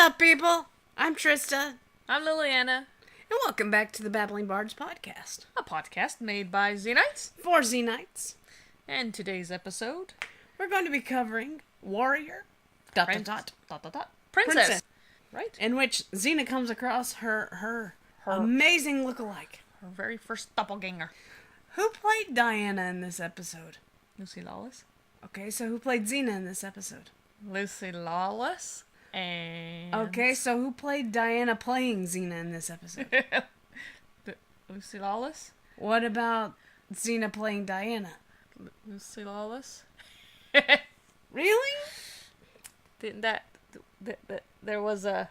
up, people? I'm Trista. I'm Liliana. And welcome back to the Babbling Bards podcast. A podcast made by XENITES. For XENITES. And today's episode... we're going to be covering Warrior... Princess. Right? In which Xena comes across her amazing lookalike. Her very first doppelganger. Who played Diana in this episode? Lucy Lawless. Okay, so who played Xena in this episode? Lucy Lawless. And... okay, so who played Diana playing Xena in this episode? Lucy Lawless. What about Xena playing Diana? Lucy Lawless. Really? Didn't that there was a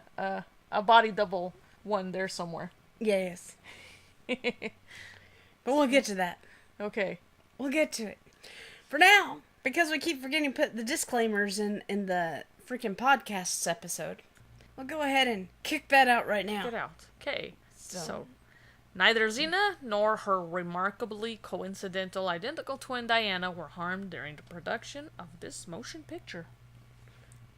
body double one there somewhere. Yes. But we'll get to that. Okay. We'll get to it. For now, because we keep forgetting to put the disclaimers in the freaking podcasts episode, we'll go ahead and kick that out right now. Get out. Okay. So, neither Xena nor her remarkably coincidental identical twin Diana were harmed during the production of this motion picture.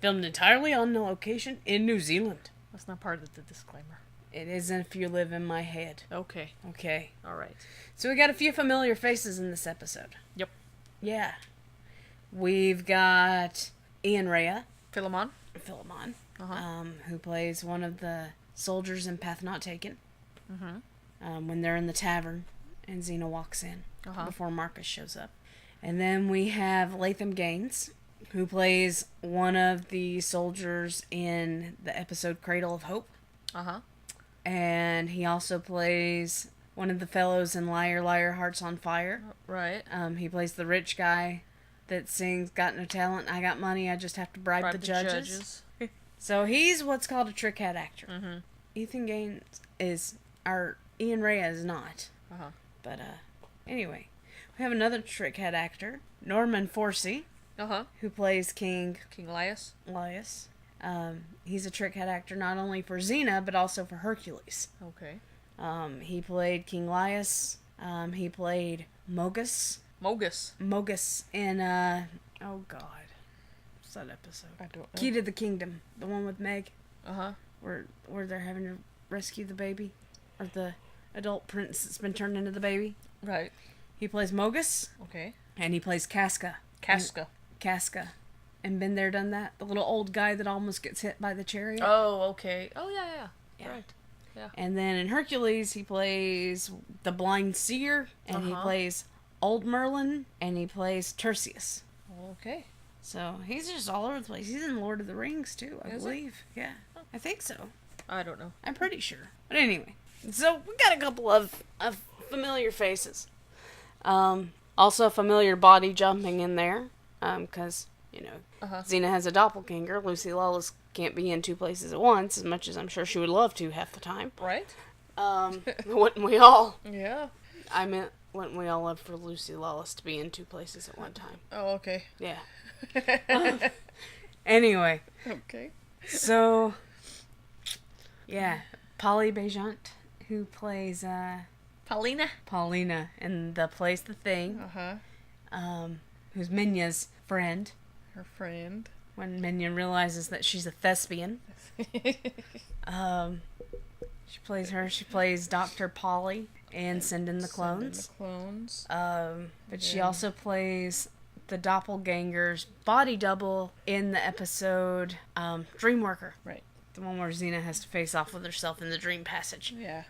Filmed entirely on the location in New Zealand. That's not part of the disclaimer. It isn't if you live in my head. Okay. Okay. Alright. So we got a few familiar faces in this episode. Yep. Yeah. We've got Ian Rhea. Philemon. Who plays one of the soldiers in Path Not Taken. Mm-hmm. When they're in the tavern and Xena walks in before Marcus shows up. And then we have Latham Gaines, who plays one of the soldiers in the episode Cradle of Hope. Uh-huh. And he also plays one of the fellows in Liar, Liar, Hearts on Fire. Right. He plays the rich guy that sings Got No Talent, I Got Money, I Just Have to Bribe the Judges. So he's what's called a trick head actor. Mm-hmm. Ethan Gaines is, Ian Rhea is not. Uh-huh. But, anyway. We have another trick head actor, Norman Forsey, who plays King Laius. He's a trick head actor not only for Xena, but also for Hercules. Okay. He played King Laius. He played Mogus in, oh god. What's that episode? I don't know. Key to the Kingdom. The one with Meg. Uh-huh. Where they're having to rescue the baby. Or the adult prince that's been turned into the baby. Right. He plays Mogus. Okay. And he plays Casca. Casca. And been there, done that. The little old guy that almost gets hit by the chariot. Oh, okay. Oh, yeah. Right. Yeah. And then in Hercules, he plays the blind seer. And he plays Old Merlin. And he plays Tertius. Okay. So, he's just all over the place. He's in Lord of the Rings, too, I believe. Yeah. I think so. I don't know. I'm pretty sure. But anyway. So, we got a couple of familiar faces. Also familiar body jumping in there. Because, Xena has a doppelganger. Lucy Lawless can't be in two places at once, as much as I'm sure she would love to half the time. Right. Wouldn't we all? Yeah. I meant, wouldn't we all love for Lucy Lawless to be in two places at one time? Oh, okay. Yeah. Anyway. Okay. So, yeah. Polly Bejant, who plays, Paulina in The Place the Thing. Who's Minya's friend. Her friend. When Minya realizes that she's a thespian. She plays her. She plays Dr. Polly and Send in the Clones. But she also plays the doppelganger's body double in the episode Dreamworker. Right. The one where Xena has to face off with herself in the dream passage. Yeah.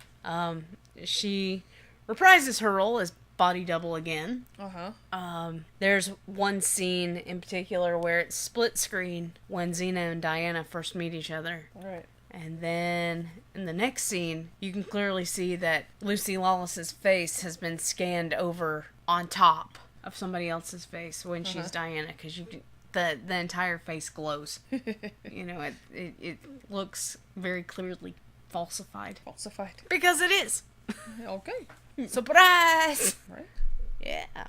She reprises her role as body double again. There's one scene in particular where it's split screen when Xena and Diana first meet each other. Right. And then in the next scene, you can clearly see that Lucy Lawless's face has been scanned over on top of somebody else's face when she's Diana, because the entire face glows. It looks very clearly falsified. Because it is. Okay. Surprise! Right. Yeah.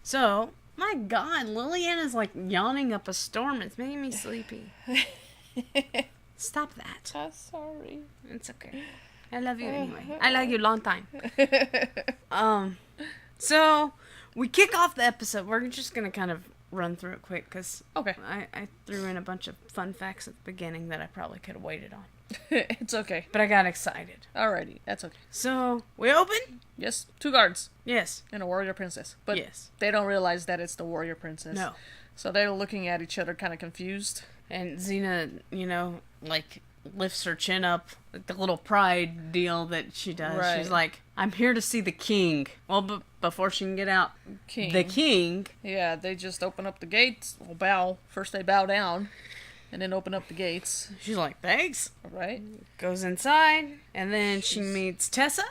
So, my god, Liliana's like yawning up a storm. It's making me sleepy. Stop that. I'm sorry. It's okay. I love you anyway. I love you long time. So, we kick off the episode. We're just going to kind of run through it quick because Okay. I threw in a bunch of fun facts at the beginning that I probably could have waited on. It's okay. But I got excited. Alrighty, that's okay. So, we open? Yes, 2 guards Yes. and a warrior princess. But Yes. they don't realize that it's the warrior princess. No. So they're looking at each other kind of confused. And Xena, like, lifts her chin up, like the little pride deal that she does. Right. She's like, I'm here to see the king. Well, before she can get out, the king. Yeah, they just open up the gates. Well, bow. First they bow down, and then open up the gates. She's like, thanks. Right? Goes inside, and then she meets Tessa,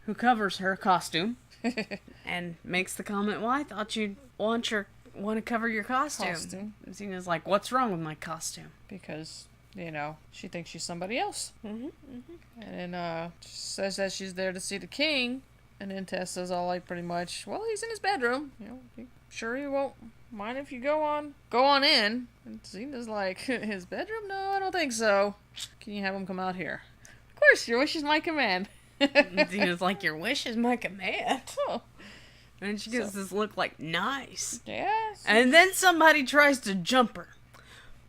who covers her costume, and makes the comment, well, I thought you'd want to cover your costume. And Xena's like, what's wrong with my costume? Because, she thinks she's somebody else. Mm-hmm, mm-hmm. And then she says that she's there to see the king. And then Tessa's all like, pretty much, well, he's in his bedroom. Sure he won't mind if you go on in. And Xena's like, his bedroom? No, I don't think so. Can you have him come out here? Of course, your wish is my command. Xena's like, your wish is my command. Oh. And she gives this look like, nice. Yes. And then somebody tries to jump her.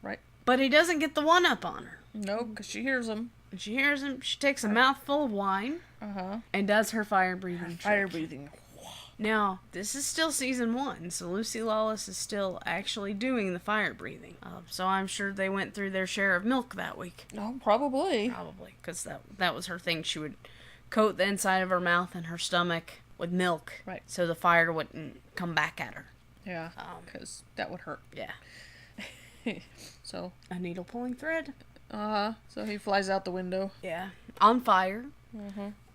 Right. But he doesn't get the one up on her. No, because she hears him. And she hears him. She takes a mouthful of wine. And does her fire breathing trick. Fire breathing. Now, this is still season 1, so Lucy Lawless is still actually doing the fire breathing. So I'm sure they went through their share of milk that week. Oh, probably. Probably, because that was her thing. She would coat the inside of her mouth and her stomach with milk. Right. So the fire wouldn't come back at her. Yeah, because that would hurt. Yeah. So. A needle pulling thread. So he flies out the window. Yeah. On fire.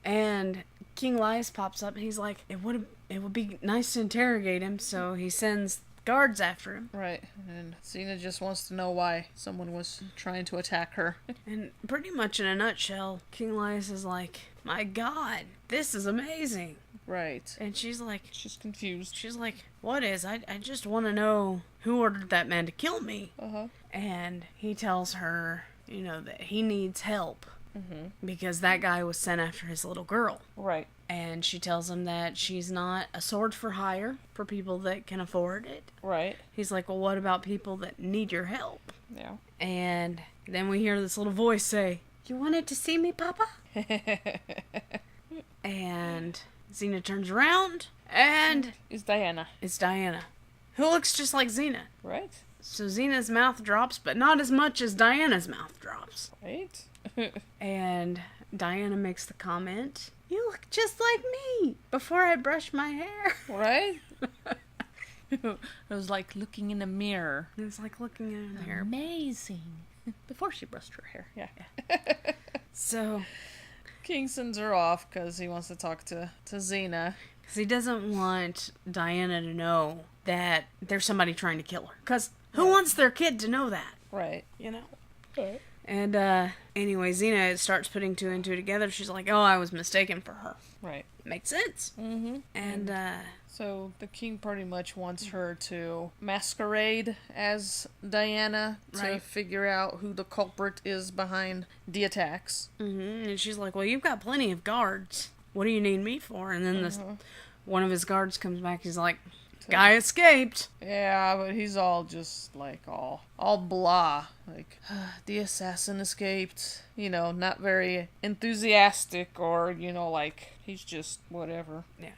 And King Lias pops up and he's like, it would be nice to interrogate him, so he sends guards after him. Right. And Xena just wants to know why someone was trying to attack her. And pretty much in a nutshell, King Lias is like, my God, this is amazing. Right. And she's confused. She's like, what is? I just want to know who ordered that man to kill me. And he tells her, that he needs help. Because that guy was sent after his little girl. Right. And she tells him that she's not a sword for hire for people that can afford it. Right. He's like, well, what about people that need your help? Yeah. And then we hear this little voice say, you wanted to see me, Papa? And Xena turns around, and it's Diana. It's Diana, who looks just like Xena. Right. So Xena's mouth drops, but not as much as Diana's mouth drops. Right. And Diana makes the comment, you look just like me before I brush my hair. Right? It was like looking in a mirror. It was like looking in a mirror. Amazing. Before she brushed her hair. Yeah. So King sends her off because he wants to talk to Xena. Because he doesn't want Diana to know that there's somebody trying to kill her. Because who wants their kid to know that? Right. Right. And anyway, Xena starts putting 2 and 2 together. She's like, oh, I was mistaken for her. Right. Makes sense. And so the king pretty much wants her to masquerade as Diana to figure out who the culprit is behind the attacks. And she's like, well, you've got plenty of guards. What do you need me for? And then one of his guards comes back. He's like, guy escaped. Yeah, but he's all just like all blah. Like, the assassin escaped. Not very enthusiastic or, like, he's just whatever. Yeah.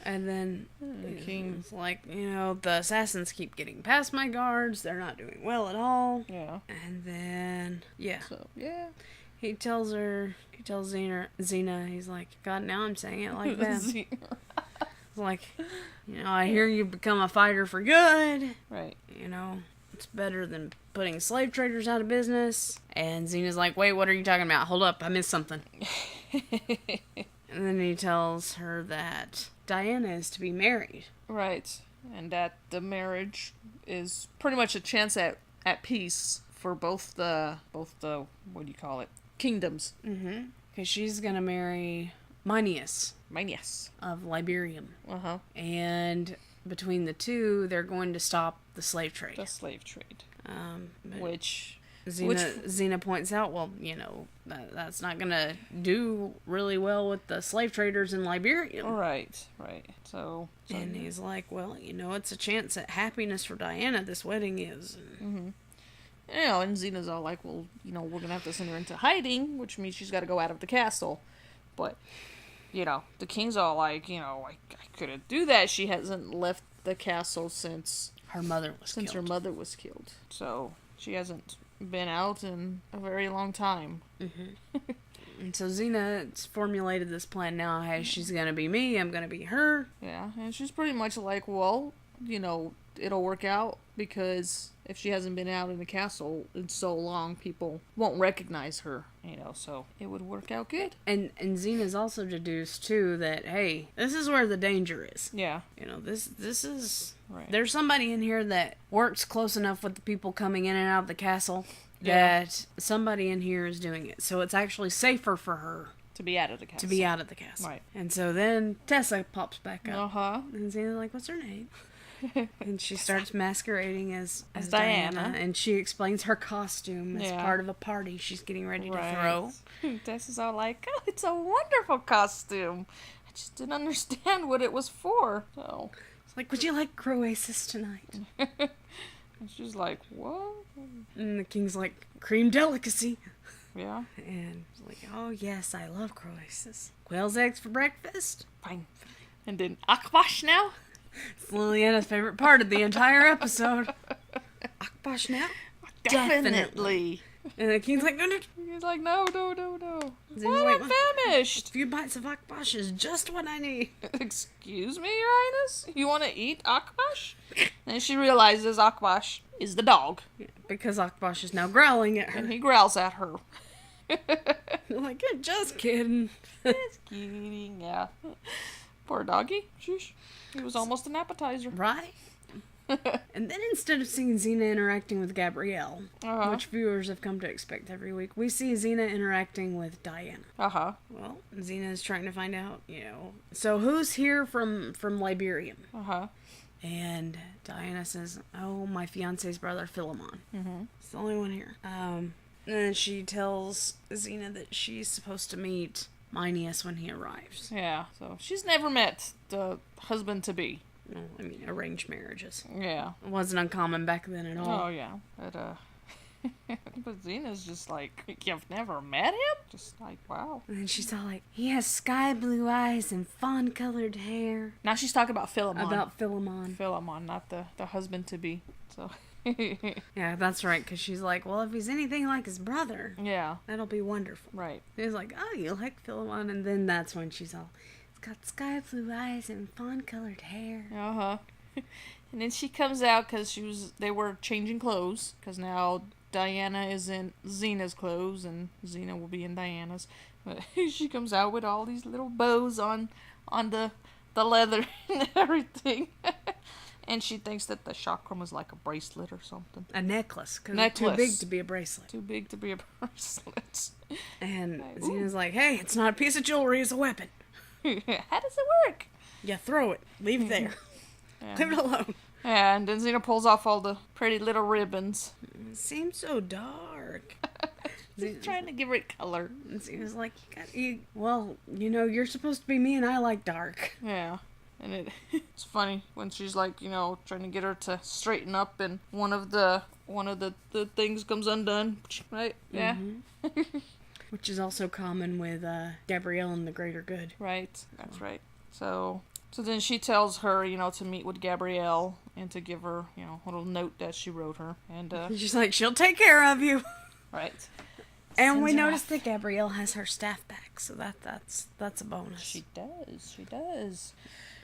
And then the king's like, the assassins keep getting past my guards. They're not doing well at all. Yeah. And then, So, yeah. He tells Xena, he's like, God, now I'm saying it like that. It's like, I hear you become a fighter for good. Right. It's better than putting slave traders out of business. And Xena's like, wait, what are you talking about? Hold up, I missed something. And then he tells her that Diana is to be married. Right. And that the marriage is pretty much a chance at peace for both the what do you call it? Kingdoms. Because she's going to marry Mineas. Of Liberium. And between the two, they're going to stop the slave trade. Which Xena points out, well, that's not gonna do really well with the slave traders in Liberia. Right. So and he's like, well, it's a chance at happiness for Diana, this wedding is. Mm-hmm. And Xena's all like, well, we're gonna have to send her into hiding, which means she's got to go out of the castle. But, the king's all like, I couldn't do that. She hasn't left the castle since her mother was killed. So she hasn't been out in a very long time. Mm-hmm. And so Xena's formulated this plan now. Hey, she's gonna be me, I'm gonna be her. Yeah, and she's pretty much like, well, it'll work out because if she hasn't been out in the castle in so long, people won't recognize her, so it would work out good. And Xena's also deduced, too, that, hey, this is where the danger is. Yeah. This is... Right. There's somebody in here that works close enough with the people coming in and out of the castle that somebody in here is doing it. So it's actually safer for her to be out of the castle. Right. And so then Tessa pops back up. Uh-huh. And Xena's like, what's her name? And she starts masquerading as Diana. And she explains her costume as part of a party she's getting ready to throw. Tessa's all like, oh, it's a wonderful costume. I just didn't understand what it was for. So it's like, would you like croasis tonight? And she's like, what? And the king's like, cream delicacy. Yeah. And she's like, oh yes, I love croasis. Quail's eggs for breakfast? Fine. And then akbash now? It's Liliana's favorite part of the entire episode. Akbash now? Definitely. And the king's like, no. He's like, no. Well, I'm famished. A few bites of akbash is just what I need. Excuse me, Your Highness? You want to eat akbash? And she realizes akbash is the dog. Yeah, because akbash is now growling at her. And he growls at her. Like, you're just kidding. Just kidding, yeah. Poor doggy. Sheesh. He was almost an appetizer. Right? And then instead of seeing Xena interacting with Gabrielle, which viewers have come to expect every week, we see Xena interacting with Diana. Uh-huh. Well, Xena is trying to find out, so who's here from Liberia? Uh-huh. And Diana says, oh, my fiance's brother, Philemon. Mm-hmm. It's the only one here. And then she tells Xena that she's supposed to meet Mineus when he arrives. Yeah, so she's never met the husband-to-be. No, I mean, arranged marriages. Yeah. It wasn't uncommon back then at all. Oh, yeah. But Xena's just like, you've never met him? Just like, wow. And then she's all like, he has sky blue eyes and fawn-colored hair. Now she's talking about Philemon. Philemon, not the husband-to-be. So... Yeah, that's right, because she's like, well, if he's anything like his brother, that'll be wonderful. Right. He's like, oh, you like Philemon? And then that's when she's all, he's got sky blue eyes and fawn-colored hair. Uh-huh. And then she comes out because they were changing clothes, because now Diana is in Xena's clothes, and Xena will be in Diana's. But she comes out with all these little bows on the leather and everything. And she thinks that the chakram is like a bracelet or something. A necklace. Because it's too big to be a bracelet. Too big to be a bracelet. And Xena's like, hey, it's not a piece of jewelry, it's a weapon. How does it work? You throw it. Leave it there. Leave it alone. Yeah, and then Xena pulls off all the pretty little ribbons. It seems so dark. She's trying to give it color. And Xena's like, you're supposed to be me and I like dark. Yeah. And it's funny when she's like, trying to get her to straighten up, and one of the things comes undone, right? Yeah. Mm-hmm. Which is also common with Gabrielle and the Greater Good. Right. That's right. So then she tells her, to meet with Gabrielle and to give her, a little note that she wrote her, and she's like, she'll take care of you. Right. And we noticed that Gabrielle has her staff back, so that's a bonus. She does.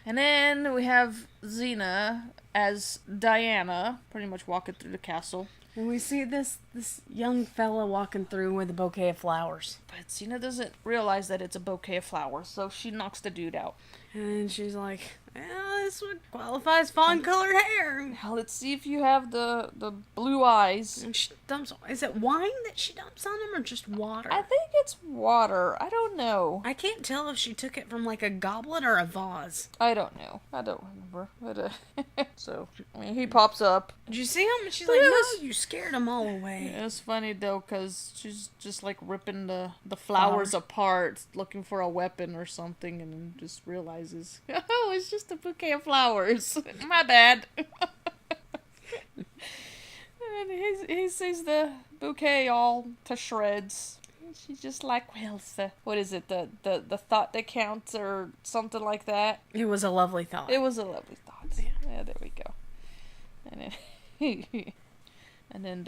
And then we have Xena as Diana, pretty much walking through the castle. And we see this young fella walking through with a bouquet of flowers. But Xena doesn't realize that it's a bouquet of flowers, so she knocks the dude out. And she's like, well, this would qualify as fawn-colored hair. Now let's see if you have the blue eyes. And she dumps. Is it wine that she dumps on him, or just water? I think it's water. I don't know. I can't tell if she took it from like a goblet or a vase. I don't know. I don't remember. But so I mean, he pops up. Did you see him? She's like, no, you scared them all away. Yeah, it's funny though, because she's just like ripping the flowers apart, looking for a weapon or something, and then just realizes, oh, it's just a bouquet of flowers. My bad. And he sees the bouquet all to shreds. And she's just like, well, what is it? The thought that counts, or something like that. It was a lovely thought. It was a lovely thought. Yeah, there we go. And then, and then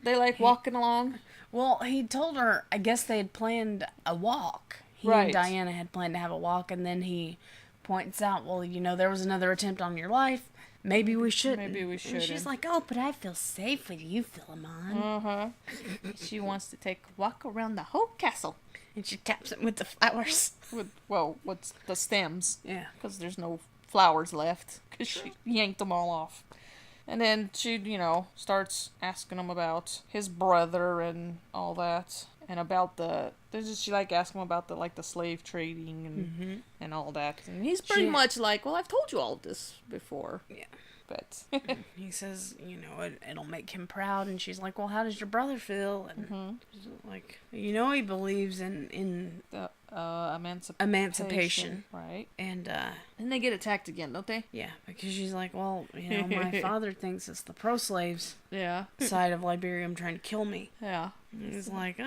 they like walking along. Well, he told her, I guess they had planned a walk. He and Diana had planned to have a walk, and then he points out, well, you know, there was another attempt on your life. Maybe we shouldn't. Maybe we shouldn't. And she's like, oh, but I feel safe with you, Philemon. Uh-huh. She wants to take a walk around the whole castle. And she taps it with the flowers. What's the stems? Yeah. Because there's no flowers left. Because she yanked them all off. And then she, you know, starts asking him about his brother and all that. And about she like asking him about the slave trading and all that. And he's pretty much like, well, I've told you all of this before. Yeah. But he says, you know, it'll make him proud. And she's like, well, how does your brother feel? And she's like, you know, he believes in the emancipation. Right. And they get attacked again, don't they? Yeah, because she's like, well, you know, my father thinks it's the pro-slaves side of Liberium trying to kill me. Yeah. And he's like,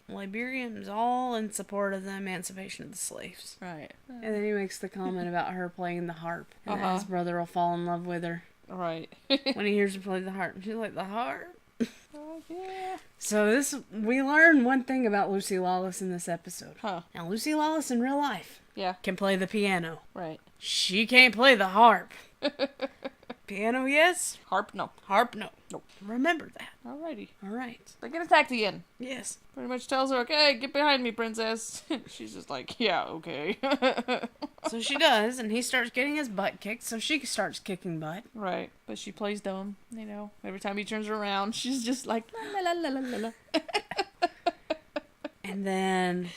Liberium's all in support of the emancipation of the slaves. Right. And then he makes the comment about her playing the harp. And that his brother will fall in love with her. Right. When he hears her play the harp. She's like, the harp? Oh, yeah. So we learn one thing about Lucy Lawless in this episode. Huh. Now, Lucy Lawless in real life can play the piano. Right. She can't play the harp. Piano, yes. Harp, no. Harp, no. Nope. Remember that. Alrighty. All right. They get attacked again. Yes. Pretty much tells her, okay, get behind me, princess. She's just like, yeah, okay. So she does, and he starts getting his butt kicked, so she starts kicking butt. Right. But she plays dumb, you know. Every time he turns her around, she's just like, la la la la la la. And then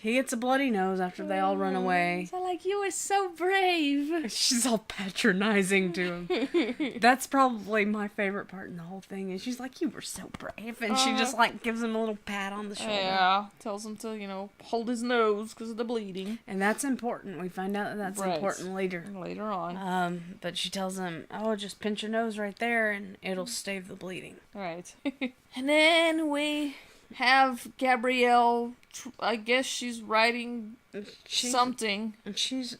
he gets a bloody nose after they all run away. So like, you were so brave. She's all patronizing to him. That's probably my favorite part in the whole thing. Is she's like, you were so brave. And she just like gives him a little pat on the shoulder. Yeah. Tells him to, you know, hold his nose because of the bleeding. And that's important. We find out that that's important later. Later on. But she tells him, oh, just pinch your nose right there and it'll stave the bleeding. Right. And then we have Gabrielle, I guess she's writing something. And she's,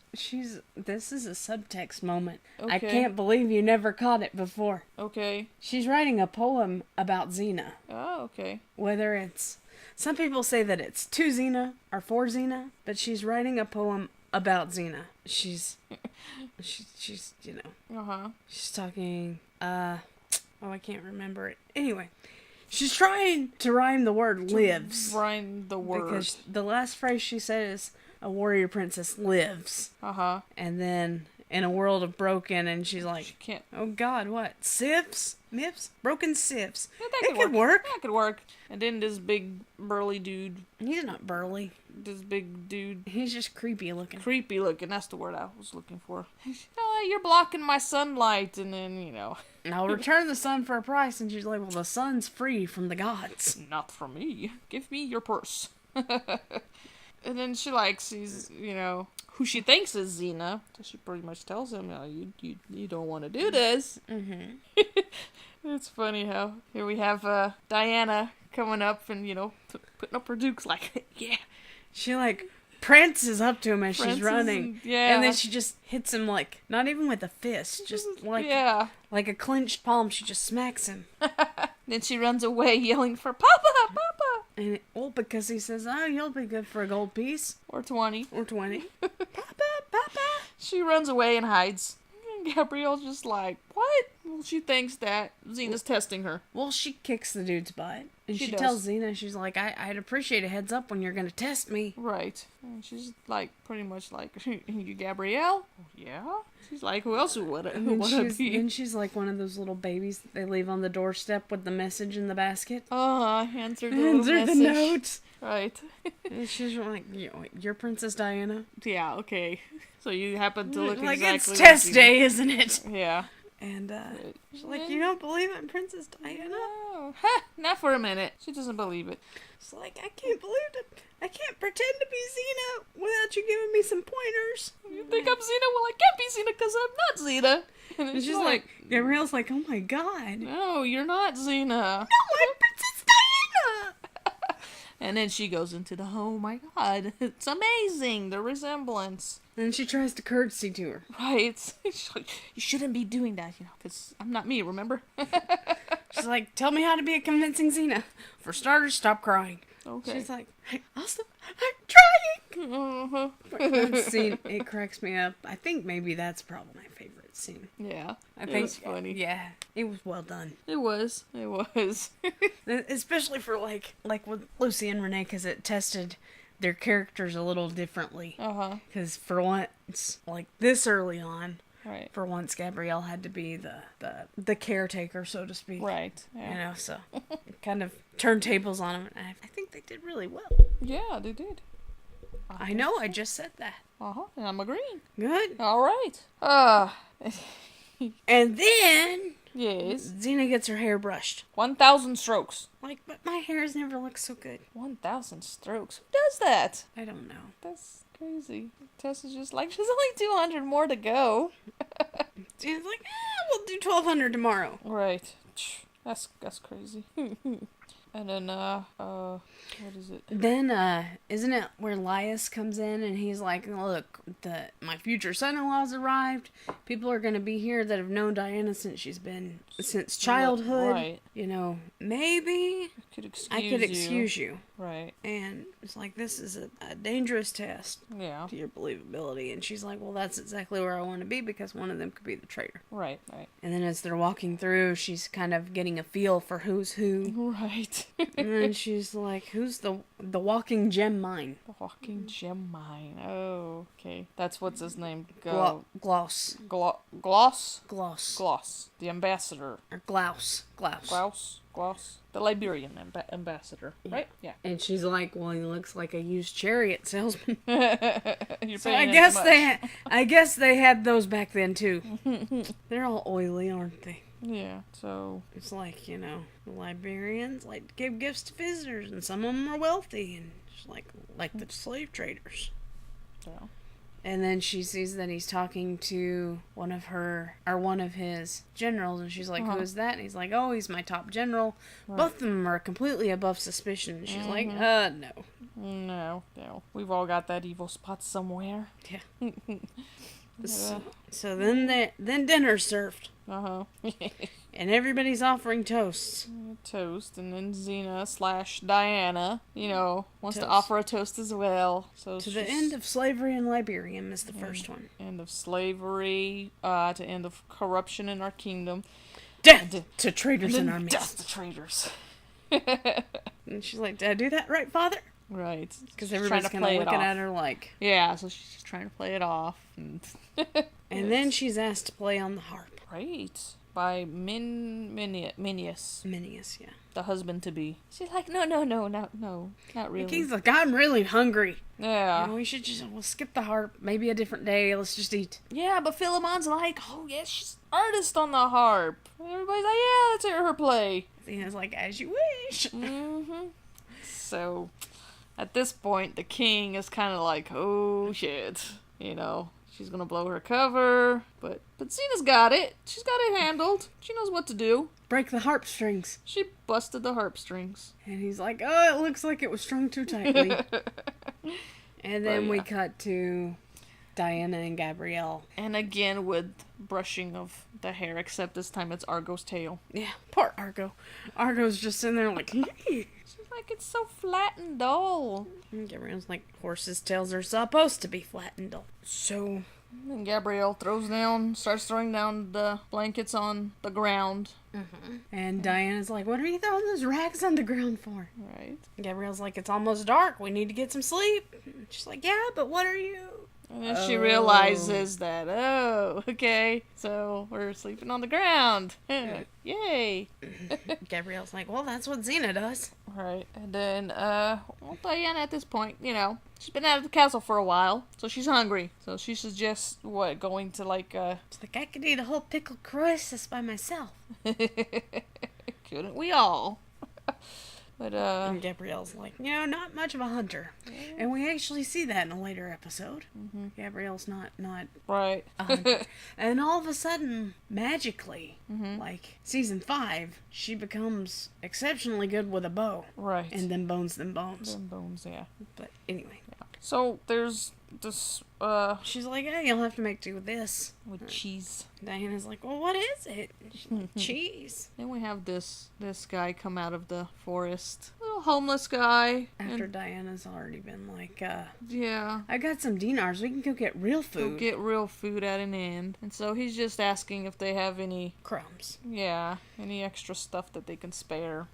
this is a subtext moment. Okay. I can't believe you never caught it before. Okay. She's writing a poem about Xena. Oh, okay. Whether it's, some people say that it's to Xena or for Xena, but she's writing a poem about Xena. She's, you know. Uh-huh. She's talking, I can't remember it. Anyway. She's trying to rhyme the word lives. Rhyme the word. Because the last phrase she said is, a warrior princess lives. Uh-huh. And then, in a world of broken, and she's like, she can't. Oh God, what? Sieves? Mips? Broken sieves. Yeah, It could work. That could work. And then this big burly dude. He's not burly. This big dude. He's just creepy looking. Creepy looking, that's the word I was looking for. Oh, you're blocking my sunlight, and then, you know. I'll return the sun for a price, and she's like, well, the sun's free from the gods. Not from me. Give me your purse. And then she like sees, you know, who she thinks is Xena. So she pretty much tells him, you don't want to do this. Mm-hmm. It's funny how here we have Diana coming up and, you know, putting up her dukes like, yeah. She like prances up to him as she's running. Yeah. And then she just hits him like, not even with a fist, just like like a clenched palm. She just smacks him. Then she runs away yelling for Papa, Papa. And because he says, oh, you'll be good for a gold piece. Or 20. Or 20. Papa, Papa. She runs away and hides. And Gabrielle's just like, what? Well, she thinks that Xena's testing her. Well, she kicks the dude's butt. And she does. tells Xena, she's like, I'd appreciate a heads up when you're gonna test me. Right. And she's like, pretty much like, you Gabrielle? Yeah? She's like, who else would it be? And she's like one of those little babies that they leave on the doorstep with the message in the basket. Answer the note. Right. And she's like, you're Princess Diana? Yeah, okay. So you happen to look like, exactly it's test like day, isn't it? Yeah. And, she's like, you don't believe in Princess Diana? No. Ha! Not for a minute. She doesn't believe it. It's like, I can't believe it. I can't pretend to be Xena without you giving me some pointers. You think I'm Xena? Well, I can't be Xena because I'm not Xena. And she's like, Gabrielle's like, oh my god. No, you're not Xena. No, I'm Princess Diana! And then she goes into the, oh my god, it's amazing, the resemblance. And she tries to curtsy to her. Right. She's like, you shouldn't be doing that, because I'm not me, remember? She's like, tell me how to be a convincing Xena. For starters, stop crying. Okay. She's like, hey, also, I'm trying! Uh-huh. That scene, it cracks me up. I think maybe that's probably my favorite scene. Yeah, It was funny. Yeah, it was well done. It was. Especially for, like with Lucy and Renee, because it tested their characters a little differently. Uh-huh. Because for once, like this early on, Right. for once Gabrielle had to be the caretaker, so to speak. Right. Yeah. You know, so it kind of turned tables on them. And I think they did really well. Yeah, they did. I know, I just said that. Uh-huh, and I'm agreeing. Good. All right. And then Yes. Xena gets her hair brushed. 1,000 strokes. Like, but my hair's never looked so good. 1,000 strokes? Who does that? I don't know. That's crazy. Tessa's just like, there's only 200 more to go. Xena's like, we'll do 1,200 tomorrow. Right. That's crazy. And then, what is it? Then, isn't it where Lias comes in and he's like, look, my future son-in-law's arrived. People are going to be here that have known Diana since childhood. Right. You know, maybe I could excuse you. Right. And it's like, this is a dangerous test Yeah. to your believability. And she's like, well, that's exactly where I want to be because one of them could be the traitor. Right. And then as they're walking through, she's kind of getting a feel for who's who. Right. And then she's like, who's the walking gem mine? The walking gem mine. Oh, okay. That's what's his name. Gloss. Gloss? Gloss. Gloss. The ambassador. Or Glouse. Gloss. The Liberian ambassador. Right? Yeah. And she's like, well, he looks like a used chariot salesman. You're So I guess they had those back then too. They're all oily, aren't they? Yeah, so... It's like, the Liberians like to give gifts to visitors, and some of them are wealthy, and just like the slave traders. Yeah. And then she sees that he's talking to one of his generals, and she's like, who is that? And he's like, oh, he's my top general. Right. Both of them are completely above suspicion. And she's like, no. No. We've all got that evil spot somewhere. Yeah. So then dinner's served. Uh-huh. And everybody's offering toasts. Toast, and then Xena / Diana, wants to offer a toast as well. So to the end of slavery in Liberium is the first one. End of slavery, to end of corruption in our kingdom. Death to traitors in our midst. Death to traitors. And she's like, did I do that right, Father? Right. Because everybody's kind of looking at her like... Yeah, so she's just trying to play it off. And then she's asked to play on the harp. Right. By Minius. Minius, yeah. The husband-to-be. She's like, no, not really. He's like, I'm really hungry. Yeah. We should we'll skip the harp. Maybe a different day. Let's just eat. Yeah, but Philemon's like, oh, yeah, she's artist on the harp. And everybody's like, yeah, let's hear her play. Xena's like, as you wish. Mm-hmm. So, at this point, the king is kind of like, oh, shit. She's gonna blow her cover, but Xena's got it. She's got it handled. She knows what to do. Break the harp strings. She busted the harp strings. And he's like, oh, it looks like it was strung too tightly. And then we cut to Diana and Gabrielle. And again with brushing of the hair, except this time it's Argo's tail. Yeah, poor Argo. Argo's just in there like, She's like, it's so flat and dull. And Gabrielle's like, horses' tails are supposed to be flat and dull. So And Gabrielle starts throwing down the blankets on the ground. Mm-hmm. And Diana's like, what are you throwing those rags on the ground for? Right. Gabrielle's like, it's almost dark. We need to get some sleep. She's like, yeah, but what are you? And then she realizes that, okay, so we're sleeping on the ground. Yay. Gabrielle's like, well, that's what Xena does. Right. And then, Diana at this point, she's been out of the castle for a while, so she's hungry. So she suggests, going to, She's like, I could eat a whole pickled croissant by myself. Couldn't we all? But, And Gabrielle's like, not much of a hunter. Yeah. And we actually see that in a later episode. Mm-hmm. Gabrielle's not right. a hunter. And all of a sudden, magically, like season 5, she becomes exceptionally good with a bow. Right. And then bones. Them bones, yeah. But anyway. Yeah. So, there's this, she's like, hey, you'll have to make do with this. With cheese. Diana's like, well, what is it? Like, cheese. Then we have this guy come out of the forest. Little homeless guy. After Diana's already been like, yeah. I got some dinars. We can go get real food. Go get real food at an end. And so he's just asking if they have any crumbs. Yeah. Any extra stuff that they can spare.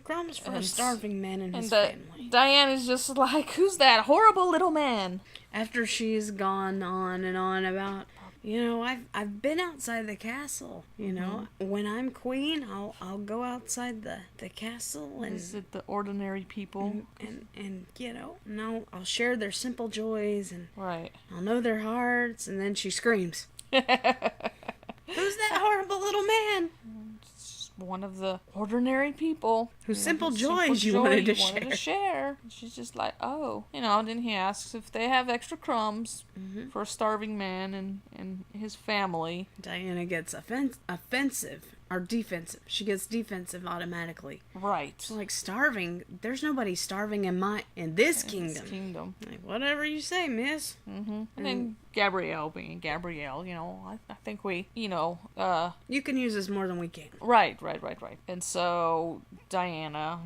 Crumbs for a starving man and his family. Diana's just like, who's that horrible little man? After she's gone on and on about, I've been outside the castle. When I'm queen, I'll go outside the castle and visit the ordinary people and I'll share their simple joys and right. I'll know their hearts. And then she screams, "Who's that horrible little man?" One of the ordinary people whose simple joys you wanted to share. And she's just like, oh. Then he asks if they have extra crumbs for a starving man and his family. Diana gets offensive. Or defensive. She gets defensive automatically. Right. She's like, starving? There's nobody starving in this kingdom. Like, whatever you say, miss. Mm-hmm. And then Gabrielle being Gabrielle, I think we, you can use this more than we can. Right. And so, Diana,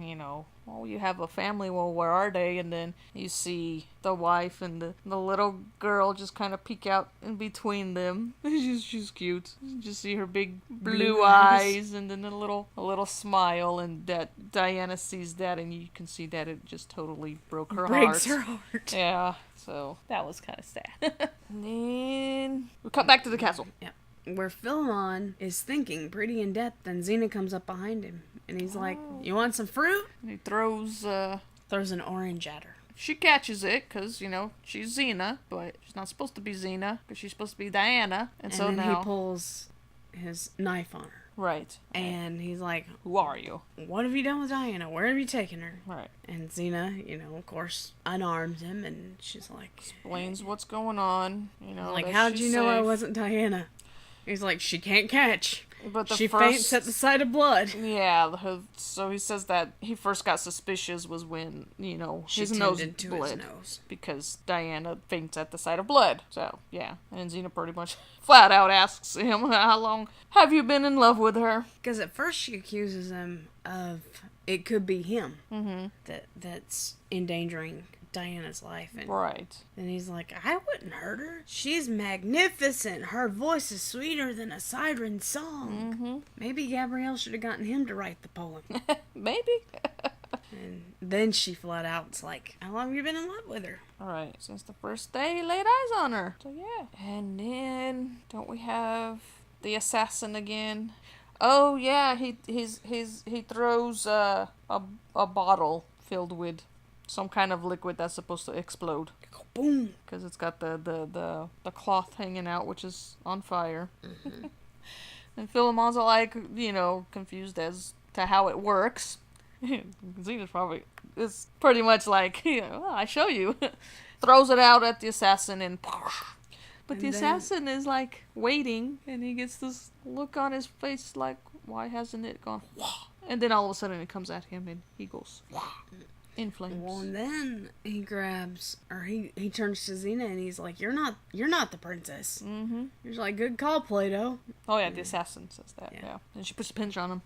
you have a family, well, where are they? And then you see the wife and the little girl just kind of peek out in between them. She's cute. You just see her big blue eyes and then a little smile, and that Diana sees that, and you can see that it just totally breaks her heart. Yeah, so that was kind of sad. And then we cut back to the castle. Yeah. Where Philemon is thinking pretty in depth, and Xena comes up behind him. And he's like, you want some fruit? And he throws an orange at her. She catches it, because, she's Xena, but she's not supposed to be Xena, because she's supposed to be Diana. And so then now he pulls his knife on her. Right. And he's like, who are you? What have you done with Diana? Where have you taken her? Right. And Xena, of course, unarms him, and she's like... explains what's going on, Like, how'd you know I wasn't Diana? He's like, she can't catch. But she faints at the sight of blood. Yeah, so he says that he first got suspicious was when, his nose bled. Because Diana faints at the sight of blood. So, yeah. And Xena pretty much flat out asks him, how long have you been in love with her? Because at first she accuses him of, it could be him that's endangering Diana's life. And right. And he's like, I wouldn't hurt her. She's magnificent. Her voice is sweeter than a siren's song. Mm-hmm. Maybe Gabrielle should have gotten him to write the poem. Maybe. And then she flat out is like, how long have you been in love with her? Alright, since the first day he laid eyes on her. So yeah. And then, don't we have the assassin again? Oh yeah, he throws a bottle filled with some kind of liquid that's supposed to explode. Boom! Because it's got the cloth hanging out, which is on fire. Mm-hmm. And Philemon's like, confused as to how it works. Xena's probably is pretty much like, well, I show you. Throws it out at the assassin and but the assassin is like waiting, and he gets this look on his face like, why hasn't it gone? And then all of a sudden it comes at him and he goes in flames. Well, and then he grabs, or he turns to Xena and he's like, you're not the princess. Mm-hmm. He's like, good call, Plato. Oh yeah, the assassin says that. Yeah. And she puts a pinch on him.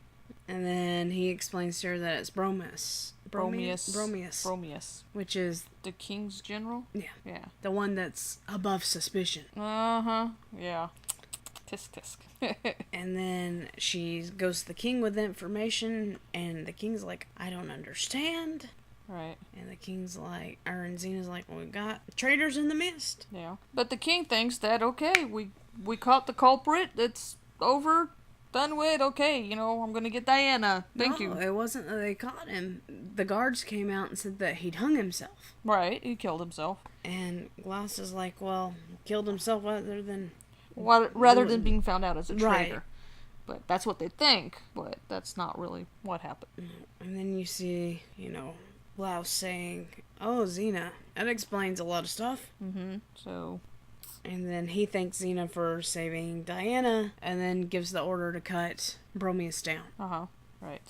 And then he explains to her that it's Bromus Bromius. Which is the king's general? Yeah. Yeah. The one that's above suspicion. Uh-huh. Yeah. Tisk tisk. And then she goes to the king with the information, and the king's like, I don't understand. Right. And the king's like, and Xena's like, well, we got traitors in the mist. Yeah. But the king thinks that, okay, we caught the culprit, it's over, done with, okay, I'm gonna get Diana. Thank you. It wasn't that they caught him. The guards came out and said that he'd hung himself. Right, he killed himself. And Glass is like, well, killed himself rather than being found out as a traitor. Right. But that's what they think, but that's not really what happened. And then you see, Blouse saying, oh, Xena. That explains a lot of stuff. Mm-hmm. So... And then he thanks Xena for saving Diana, and then gives the order to cut Bromius down. Uh-huh. Right.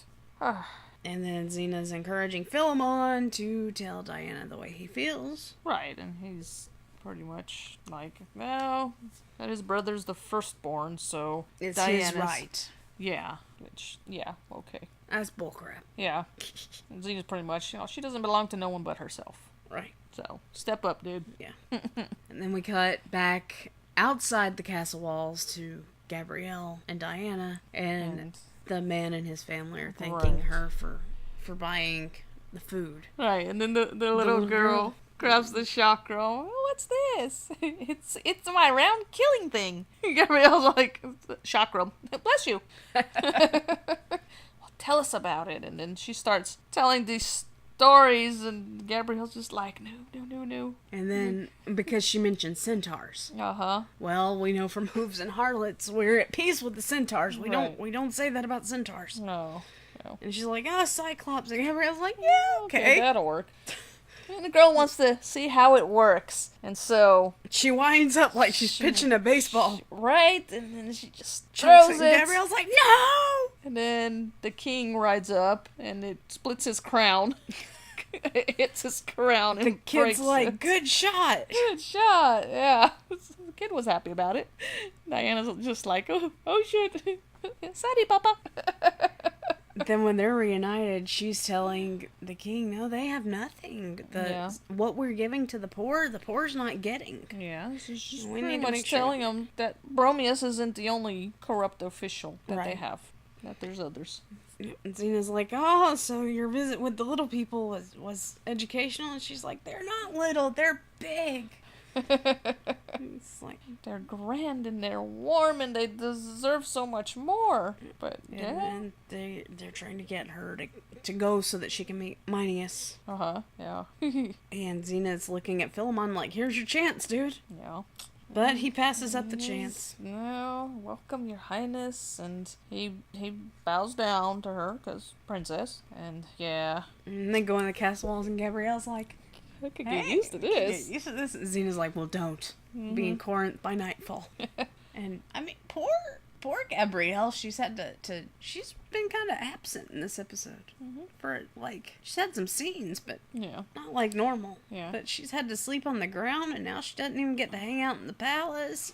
And then Xena's encouraging Philemon to tell Diana the way he feels. Right, and he's pretty much like, well, that his brother's the firstborn, so it's Diana's his right. Yeah. Which, yeah, okay. That's bullcrap. Yeah. And Xena's pretty much, she doesn't belong to no one but herself. Right. So, step up, dude. Yeah. And then we cut back outside the castle walls to Gabrielle and Diana, and the man and his family are thanking her for buying the food. Right, and then the little girl grabs the chakra. Oh, what's this? It's my round killing thing. Gabrielle's like, chakra. Bless you. Well, tell us about it. And then she starts telling these stories, and Gabrielle's just like, no. And then, because she mentioned centaurs. Uh-huh. Well, we know from Hooves and Harlots, we're at peace with the centaurs. We don't say that about centaurs. No. And she's like, oh, Cyclops. And Gabrielle's like, yeah, okay. That'll work. And the girl wants to see how it works. And so... she winds up like she's pitching a baseball. Right? And then she just throws it. And Gabrielle's like, no! And then the king rides up, and it splits his crown. It hits his crown and the kid's like, it. Good shot! Good shot, yeah. The kid was happy about it. Diana's just like, oh shit. Sorry, Papa. Then when they're reunited, she's telling the king, no, they have nothing. What we're giving to the poor's not getting. Yeah, she's pretty much telling them that Bromius isn't the only corrupt official that they have. That there's others. And Xena's like, oh, so your visit with the little people was educational? And she's like, they're not little, they're big. It's like, they're grand and they're warm and they deserve so much more. But and they're trying to get her to go so that she can meet Mineus. Yeah. And Xena's looking at Philemon like, here's your chance, dude. Yeah. But he passes up the chance. No, welcome, your highness. And he bows down to her because princess. And yeah. And they go in the castle walls, and Gabrielle's like, I could get used to this. Get used to this. Xena's like, well, don't. Be in Corinth by nightfall. And, I mean, poor Gabrielle. She's had to she's been kind of absent in this episode. For, like, she's had some scenes, but not like normal. Yeah. But she's had to sleep on the ground, and now she doesn't even get to hang out in the palace.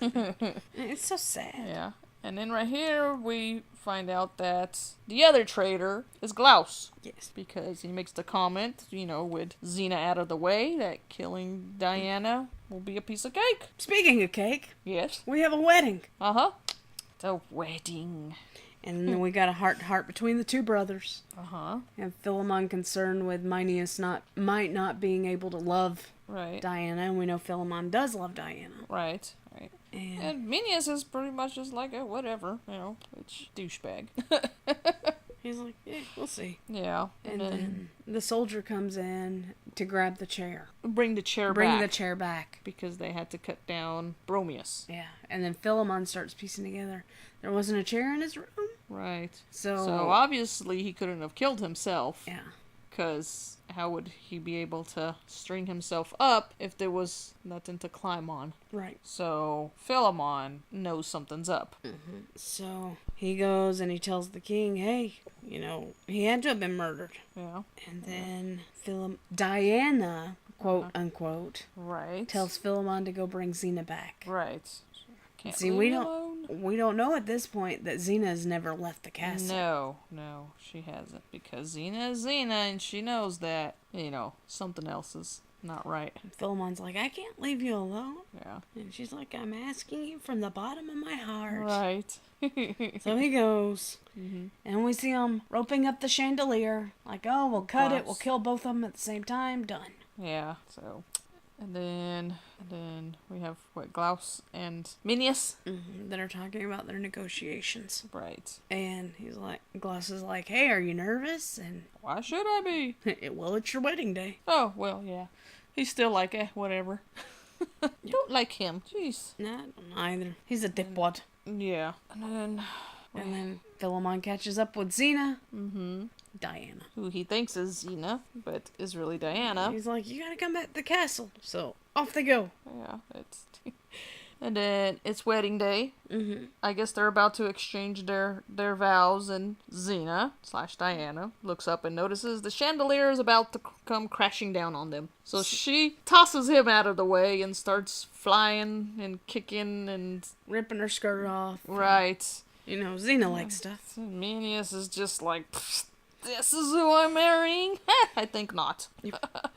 It's so sad. Yeah. And then right here, we find out that the other traitor is Glaus. Yes. Because he makes the comment, with Xena out of the way, that killing Diana will be a piece of cake. Speaking of cake. Yes. We have a wedding. Uh-huh. The wedding. And then we got a heart-to-heart between the two brothers. Uh-huh. And Philemon concerned with Mineus might not being able to love Diana. And we know Philemon does love Diana. Right. And Mineus is pretty much just like, whatever, it's douchebag. He's like, yeah, we'll see. Yeah. And then the soldier comes in to grab the chair. Bring the chair back. Because they had to cut down Bromius. Yeah. And then Philemon starts piecing together. There wasn't a chair in his room. Right. So obviously he couldn't have killed himself. Yeah. Because how would he be able to string himself up if there was nothing to climb on? Right. So Philemon knows something's up. Mm-hmm. So he goes and he tells the king, hey, he had to have been murdered. Yeah. And then Diana, quote unquote, right, tells Philemon to go bring Xena back. Right. See, we don't we don't know at this point that Xena has never left the castle. No, she hasn't. Because Xena is Xena, and she knows that, something else is not right. And Philemon's like, I can't leave you alone. Yeah. And she's like, I'm asking you from the bottom of my heart. Right. So he goes. Mm-hmm. And we see him roping up the chandelier. Like, oh, we'll cut it. We'll kill both of them at the same time. Done. Yeah, so... And then we have, Glaus and Minius? Mm-hmm. That are talking about their negotiations. Right. And Glaus is like, hey, are you nervous? And why should I be? Well, it's your wedding day. Oh, well, yeah. He's still like, whatever. Don't like him. Jeez. Nah, I don't either. He's a dipwad. Yeah. And then Philemon catches up with Xena. Mm-hmm. Diana. Who he thinks is Xena, but is really Diana. He's like, you gotta come back to the castle. So, off they go. Yeah, and then it's wedding day. Mm-hmm. I guess they're about to exchange their vows, and Xena / Diana looks up and notices the chandelier is about to come crashing down on them. So she tosses him out of the way and starts flying and kicking and... ripping her skirt off. Right. Xena likes stuff. Minius is just like... This is who I'm marrying? I think not. Yep.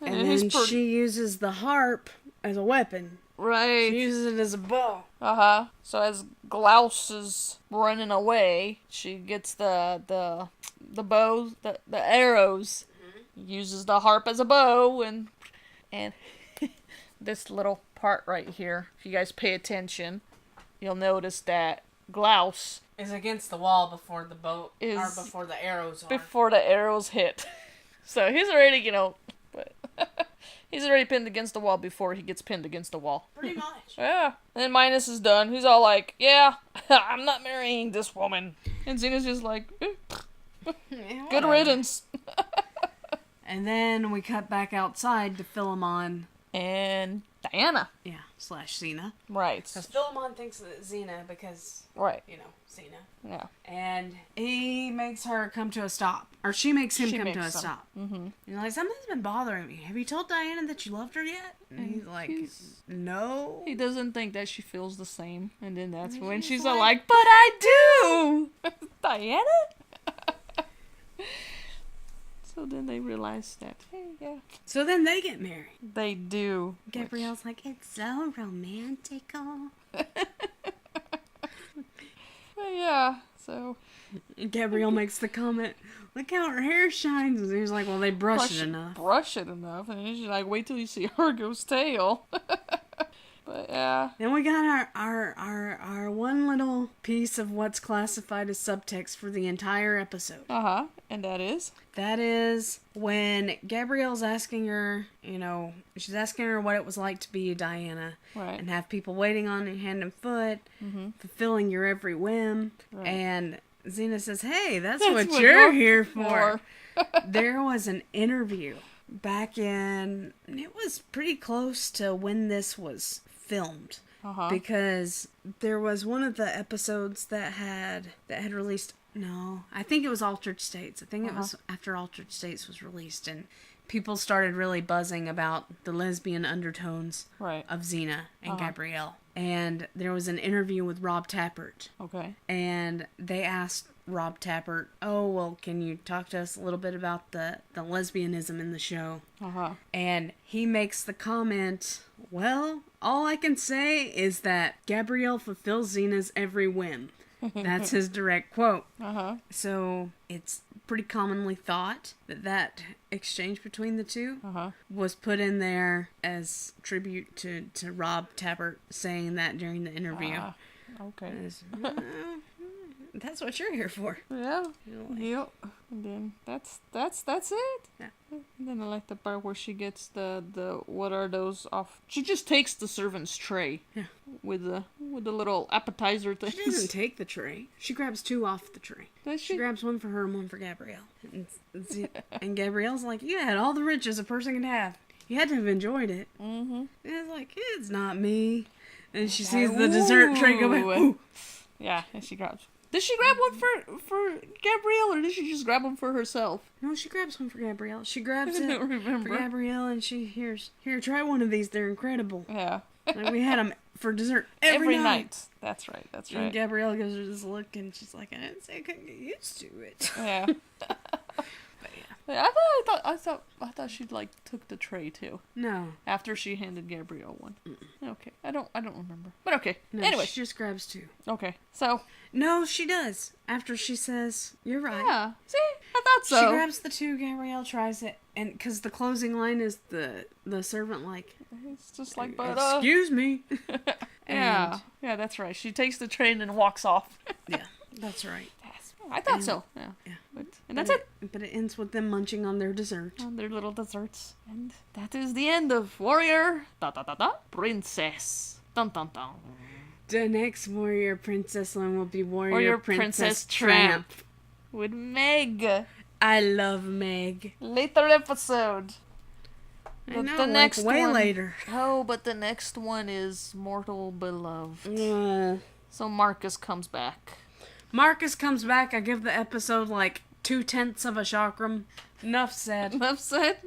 And then she uses the harp as a weapon. Right. She uses it as a bow. Uh-huh. So as Glaus is running away, she gets the bows, the arrows. Mm-hmm. Uses the harp as a bow, and this little part right here, if you guys pay attention, you'll notice that Glaus is against the wall before the boat or before the arrows are. Before the arrows hit. So he's already, he's already pinned against the wall before he gets pinned against the wall. Pretty much. Yeah. And then Minos is done. He's all like, yeah, I'm not marrying this woman. And Xena's just like, good riddance. And then we cut back outside to Philemon. And Diana. Yeah, / Xena. Right. Because Philemon thinks that Xena because... Right. Xena. Yeah. And he makes her come to a stop. Or she makes him come to a stop. Mm-hmm. And like, something's been bothering me. Have you told Diana that you loved her yet? And he's like, no. He doesn't think that she feels the same. And then that's when she's all like, but I do! Diana? So then they realize that, hey, yeah. So then they get married. They do. Gabrielle's like, it's so romantical. But yeah, so... Gabrielle makes the comment, look how her hair shines. And he's like, well, they brush it enough. Brush it enough. And then she's like, wait till you see Argo's tail. But yeah. Then we got our one little piece of what's classified as subtext for the entire episode. Uh-huh. And that is? That is when Gabrielle's asking her, she's asking her what it was like to be Diana. Right. And have people waiting on you hand and foot, fulfilling your every whim. Right. And Xena says, hey, that's what you're here for. There was an interview back in, it was pretty close to when this was filmed. Because there was one of the episodes that had released, no, I think it was Altered States. I think it was after Altered States was released, and people started really buzzing about the lesbian undertones of Xena and Gabrielle. And there was an interview with Rob Tappert. Okay. And they asked Rob Tappert, oh, well, can you talk to us a little bit about the lesbianism in the show? And he makes the comment, well, all I can say is that Gabrielle fulfills Xena's every whim. That's his direct quote. So it's pretty commonly thought that exchange between the two was put in there as tribute to Rob Tappert saying that during the interview. Okay. That's what you're here for. Yeah. Yep. And then that's it. Yeah. And then I like the part where she gets the what are those off. She just takes the servant's tray. Yeah. With the little appetizer things. She doesn't take the tray. She grabs two off the tray. Does she? She grabs one for her and one for Gabrielle. And Gabrielle's like, you had all the riches a person can have. You had to have enjoyed it. And it's like, it's not me. And she sees the dessert tray go back. Ooh. Yeah, and she grabs. Did she grab one for Gabrielle, or did she just grab one for herself? No, she grabs one for Gabrielle. She grabs I it don't remember. for Gabrielle, and she here, try one of these. They're incredible. Yeah. Like, we had them for dessert every night. That's right. That's And right. Gabrielle gives her this look, and she's like, I didn't say I couldn't get used to it. Yeah. But yeah. Yeah, I thought she like took the tray too No. after she handed Gabrielle one. Okay, I don't remember, but okay. No, Anyway, she just grabs two. okay. So No, she does. After she says, you're right. yeah, see, I thought so. She grabs the two, Gabrielle tries it, and because the closing line is the servant like, It's just like, but excuse me. yeah, yeah, that's right. She takes the tray and then walks off. Yeah, that's right. Yes, I thought so. Yeah, Yeah. and that's it. But it ends with them munching on their dessert. On their little desserts, and that is the end of Warrior Princess. Dun dun dun. The next Warrior Princess line will be Warrior Princess Tramp with Meg. I love Meg. Later episode. I But know, the next like way one- later. Oh, but the next one is Mortal Beloved. Uh, So Marcus comes back. Marcus comes back. I give the episode like 2/10 of a chakram. Enough said. Enough said.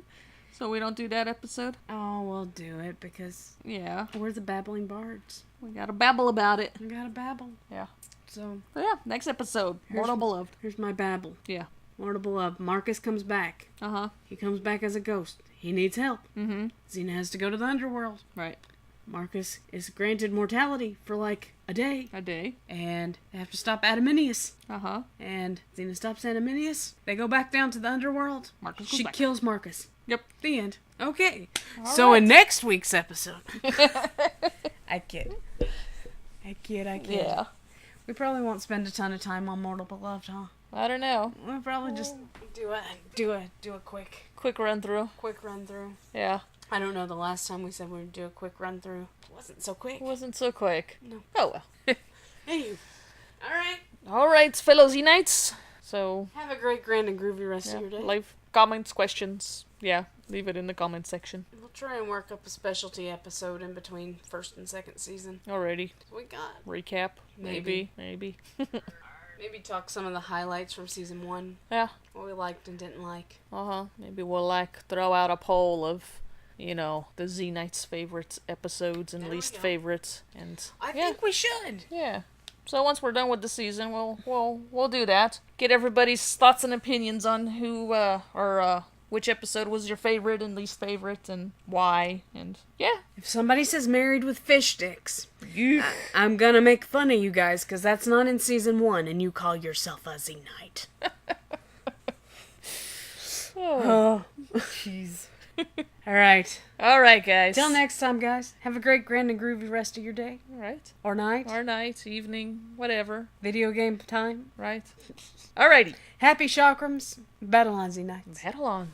So we don't do that episode? Oh, we'll do it because Yeah. we're the Babbling Bards. We gotta babble about it. We gotta babble. Yeah. So, But yeah, next episode. Mortal Beloved. here's my babble. Yeah. Mortal Beloved. Marcus comes back. Uh-huh. He comes back as a ghost. He needs help. Mm-hmm. Xena has to go to the underworld. Right. Marcus is granted mortality for like a day. A day. And they have to stop Adaminius. Uh-huh. And Xena stops Adaminius. They go back down to the underworld. Marcus goes She back. kills Marcus. Yep. The end. Okay. All So right. in next week's episode. I kid. I kid. Yeah. We probably won't spend a ton of time on Mortal Beloved, huh? I don't know. We'll probably just do a quick Quick run through. run through. Yeah. I don't know the last time we said we would do a quick run through. It wasn't so quick. It wasn't so quick. No. Oh well. Hey. Alright. Alright, fellow XENITES. So Have a great, grand, and groovy rest yeah, of your day. leave comments, questions. Yeah. Leave it in the comment section. We'll try and work up a specialty episode in between first and second season. Alrighty. So we got Recap. Maybe. maybe talk some of the highlights from season 1. Yeah. What we liked and didn't like. Uh-huh. Maybe we'll like throw out a poll of, you know, the XENITES favorites episodes and There we least go. favorites. And I yeah. think we should. Yeah. So once we're done with the season, we'll do that. Get everybody's thoughts and opinions on who or which episode was your favorite and least favorite and why. And yeah. If somebody says married with fish sticks, I'm gonna make fun of you guys because that's not in season 1 and you call yourself a XENITE. Oh, jeez. Alright. All right, guys. Till next time, guys. Have a great, grand, and groovy rest of your day. All right. Or night. Or night, evening, whatever. Video game time. Right. Alrighty. Happy chakrams. Battle on XENITES. Battle on.